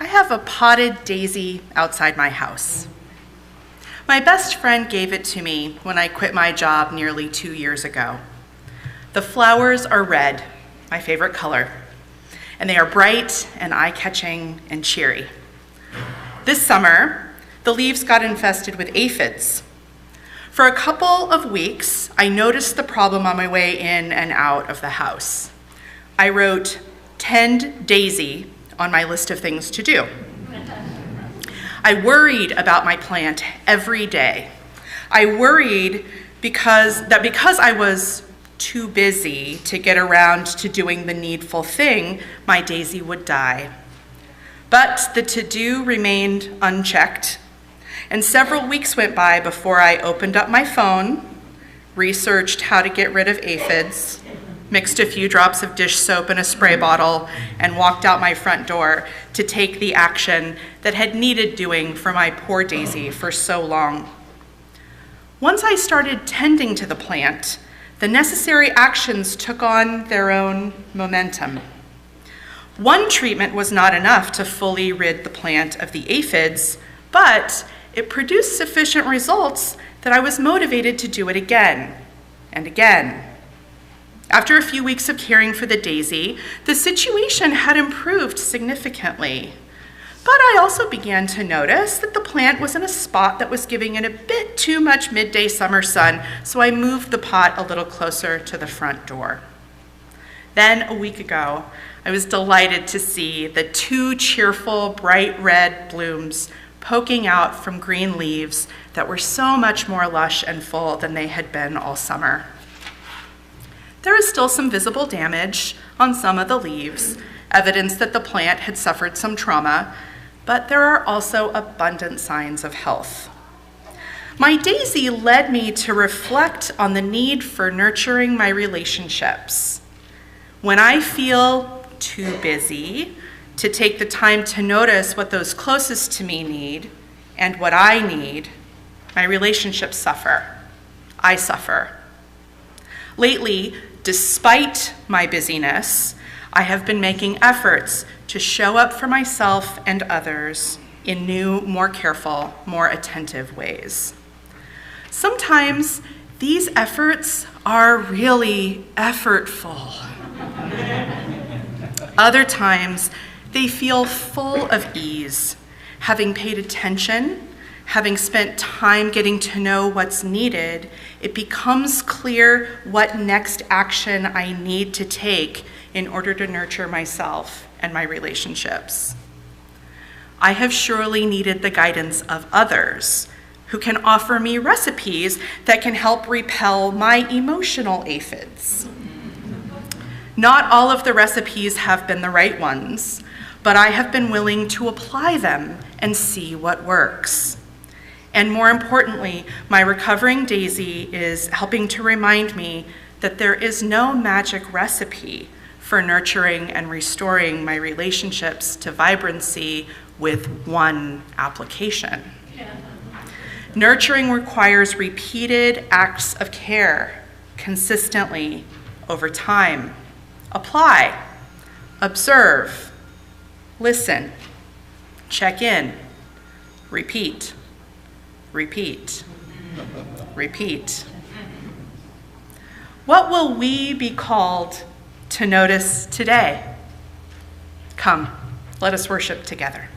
I have a potted daisy outside my house. My best friend gave it to me when I quit my job nearly 2 years ago. The flowers are red, my favorite color, and they are bright and eye-catching and cheery. This summer, the leaves got infested with aphids. For a couple of weeks, I noticed the problem on my way in and out of the house. I wrote, "Tend Daisy," on my list of things to do. I worried about my plant every day. I worried because I was too busy to get around to doing the needful thing, my daisy would die. But the to-do remained unchecked, and several weeks went by before I opened up my phone, researched how to get rid of aphids, mixed a few drops of dish soap in a spray bottle, and walked out my front door to take the action that had needed doing for my poor daisy for so long. Once I started tending to the plant, the necessary actions took on their own momentum. One treatment was not enough to fully rid the plant of the aphids, but it produced sufficient results that I was motivated to do it again and again. After a few weeks of caring for the daisy, the situation had improved significantly. But I also began to notice that the plant was in a spot that was giving it a bit too much midday summer sun, so I moved the pot a little closer to the front door. Then, a week ago, I was delighted to see the 2 cheerful, bright red blooms poking out from green leaves that were so much more lush and full than they had been all summer. There is still some visible damage on some of the leaves, evidence that the plant had suffered some trauma, but there are also abundant signs of health. My daisy led me to reflect on the need for nurturing my relationships. When I feel too busy to take the time to notice what those closest to me need and what I need, my relationships suffer. I suffer. Lately, despite my busyness, I have been making efforts to show up for myself and others in new, more careful, more attentive ways. Sometimes these efforts are really effortful. Other times, they feel full of ease, having paid attention, having spent time getting to know what's needed, it becomes clear what next action I need to take in order to nurture myself and my relationships. I have surely needed the guidance of others who can offer me recipes that can help repel my emotional aphids. Not all of the recipes have been the right ones, but I have been willing to apply them and see what works. And more importantly, my recovering daisy is helping to remind me that there is no magic recipe for nurturing and restoring my relationships to vibrancy with one application. Nurturing requires repeated acts of care, consistently, over time. Apply, observe, listen, check in, repeat. Repeat. Repeat. What will we be called to notice today? Come, let us worship together.